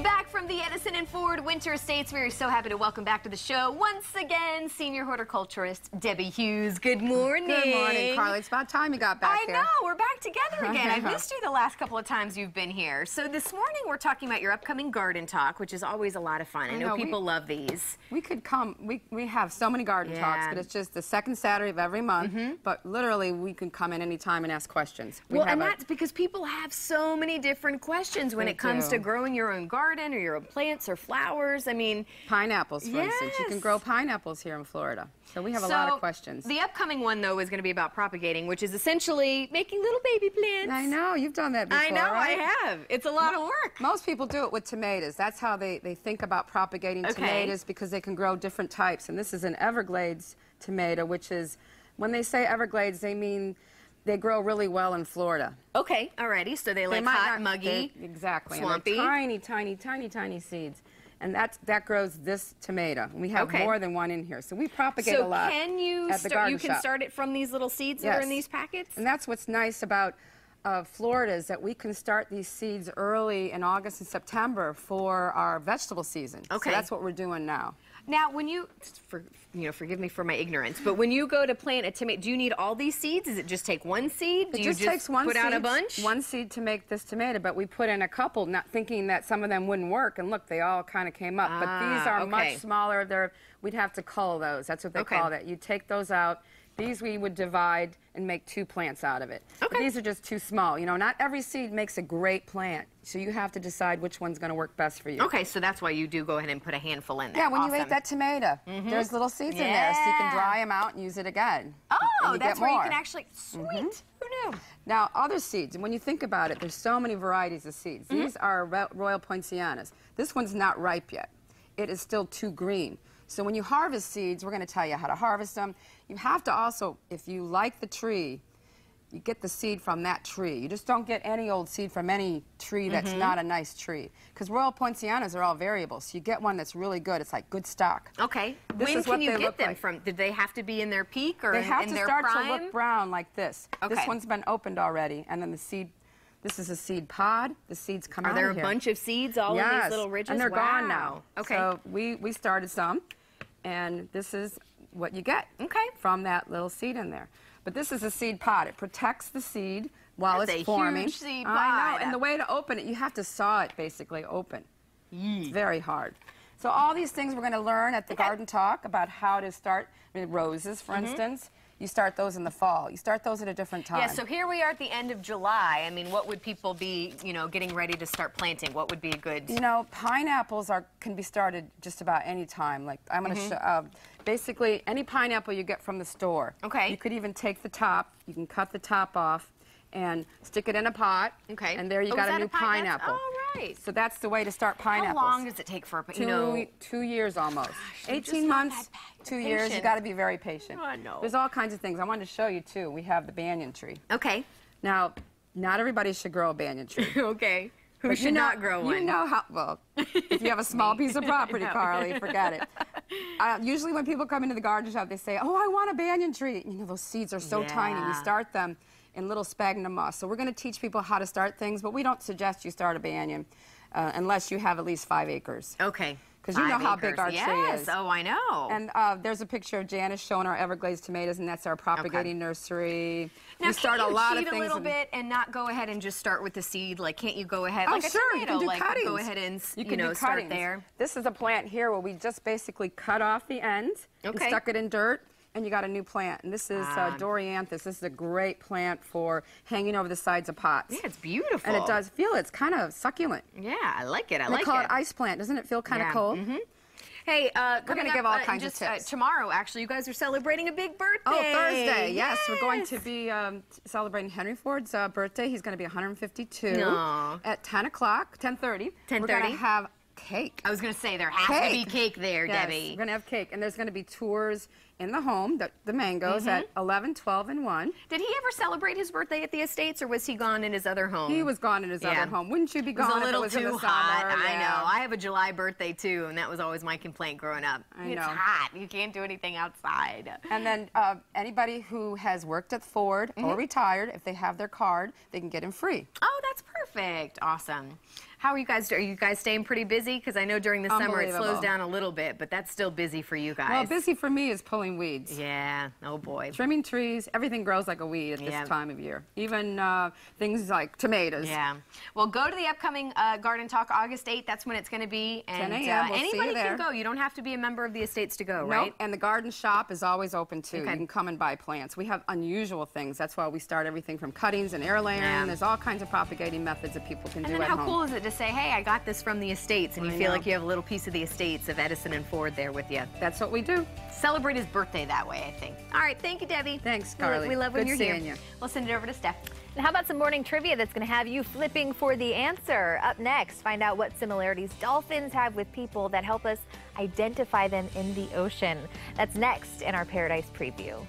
Back from the Edison and Ford Winter Estates, we are so happy to welcome back to the show once again senior horticulturist Debbie Hughes. Good morning. Good morning, Carly. It's about time you got back here. I know, we're back together again. I've missed you the last couple of times you've been here. So this morning we're talking about your upcoming garden talk, which is always a lot of fun. I know people love these. We could come, we have so many garden talks, but it's just the second Saturday of every month. But literally we can come in any time and ask questions. And that's because people have so many different questions when it comes to growing your own garden or your own plants or flowers. I mean, pineapples, for instance. You can grow pineapples here in Florida. So we have a lot of questions. The upcoming one, though, is going to be about propagating, which is essentially making little baby plants. I know. You've done that before, I know, right? I have. It's a lot of work. Most people do it with tomatoes. That's how they think about propagating tomatoes, because they can grow different types. And this is an Everglades tomato, which is, when they say Everglades, they mean they grow really well in Florida. Okay, alrighty. So they like hot, muggy, exactly, swampy. And tiny, tiny seeds. And that grows this tomato. We have more than one in here. So we propagate a lot can you at the garden shop. Start it from these little seeds that are in these packets? And that's what's nice about Florida, is that we can start these seeds early in August and September for our vegetable season. Okay. So that's what we're doing now. Now, when you, forgive me for my ignorance, but when you go to plant a tomato, do you need all these seeds? Does it just take one seed? Do you just takes one put out a bunch? One seed to make this tomato, but we put in a couple, not thinking that some of them wouldn't work. And look, they all kind of came up. But these are much smaller. We'd have to cull those. That's what they call it. You take those out. These we would divide and make 2 plants out of it. But these are just too small. You know, not every seed makes a great plant, so you have to decide which one's going to work best for you. Okay, so that's why you do go ahead and put a handful in there. Yeah, when you ate that tomato, there's little seeds in there, so you can dry them out and use it again. Oh, that's where you can actually, sweet. Who knew? Now, other seeds, and when you think about it, there's so many varieties of seeds. These are Royal Poincianas. This one's not ripe yet. It is still too green. So when you harvest seeds, we're going to tell you how to harvest them. You have to also, if you like the tree, you get the seed from that tree. You just don't get any old seed from any tree that's not a nice tree. Because Royal Poincianas are all variable, so you get one that's really good. It's like good stock. Okay. When can you get them from? Did they have to be in their peak or in their prime? They have to start to look brown like this. This one's been opened already, and then the seed. This is a seed pod. The seeds come out of here. Are there a bunch of seeds all in these little ridges? And they're gone now. Okay. So we started some, and this is what you get from that little seed in there. But this is a seed pod. It protects the seed while it's forming. Huge seed pod. I know. And the way to open it, you have to saw it basically open. It's very hard. So all these things we're going to learn at the garden talk about how to start roses, for instance. You start those in the fall. You start those at a different time. Yeah, so here we are at the end of July. I mean, what would people be, getting ready to start planting? What would be a good... Pineapples can be started just about any time. Like, I'm going to show... basically, any pineapple you get from the store. Okay. You could even take the top. You can cut the top off and stick it in a pot. Okay. And there you got a new pineapple. Oh, right. So that's the way to start pineapples. How long does it take for a 2 years almost. Gosh, 18 months, 2 years. You got to be very patient. Oh, I know. There's all kinds of things. I wanted to show you too. We have the banyan tree. Okay. Now, not everybody should grow a banyan tree. Okay. Who should not grow one? You know how, well, if you have a small piece of property, Carly, forget it. Usually when people come into the garden shop, they say, oh, I want a banyan tree. Those seeds are so tiny. We start them in little sphagnum moss. So we're going to teach people how to start things, but we don't suggest you start a banyan unless you have at least 5 acres. Okay. Because you know how big our tree is. Yes, oh, I know. And there's a picture of Janice showing our Everglades tomatoes, and that's our propagating nursery. Now, we start a lot of things. A little bit and not go ahead and just start with the seed? Like, can't you go ahead, like a tomato, you can do cuttings. Go ahead and, start there? This is a plant here where we just basically cut off the ends and stuck it in dirt. And you got a new plant, and this is Dorianthus. This is a great plant for hanging over the sides of pots. Yeah, it's beautiful. And it does feel, it's kind of succulent. Yeah, I like it. They call it ice plant. Doesn't it feel kind of cold? Hey, we're going to give all kinds of tips. Tomorrow, actually, you guys are celebrating a big birthday. Oh, Thursday, yes. We're going to be celebrating Henry Ford's birthday. He's going to be 152 at 10 o'clock, 10:30. 10:30. We're going to have cake. I was going to say, there has to be cake there, Debbie. We're going to have cake, and there's going to be tours in the home, the mangoes, at 11, 12, and 1. Did he ever celebrate his birthday at the Estates, or was he gone in his other home? He was gone in his other home. Wouldn't you be gone if it was in the summer? It was a little too hot. I know. I have a July birthday, too, and that was always my complaint growing up. It's hot. You can't do anything outside. And then anybody who has worked at Ford or retired, if they have their card, they can get him free. Oh, that's perfect. Awesome. How are you guys? Are you guys staying pretty busy? Because I know during the summer it slows down a little bit, but that's still busy for you guys. Well, busy for me is pulling weeds. Yeah. Oh boy. Trimming trees. Everything grows like a weed at this time of year. Even things like tomatoes. Yeah. Well, go to the upcoming Garden Talk August 8th. That's when it's going to be. And 10 a.m. We'll anybody see you there. can go. You don't have to be a member of the estates to go, right? Nope. And the garden shop is always open too. Okay. You can come and buy plants. We have unusual things. That's why we start everything from cuttings and air layering. There's all kinds of propagating methods that people can do at home. How cool is it to say, hey, I got this from the estates, and you feel like you have a little piece of the estates of Edison and Ford there with you. That's what we do. Celebrate his birthday that way, I think. All right, thank you, Debbie. Thanks, Carly. We love when you're here. You. We'll send it over to Steph. And how about some morning trivia that's going to have you flipping for the answer? Up next, find out what similarities dolphins have with people that help us identify them in the ocean. That's next in our Paradise Preview.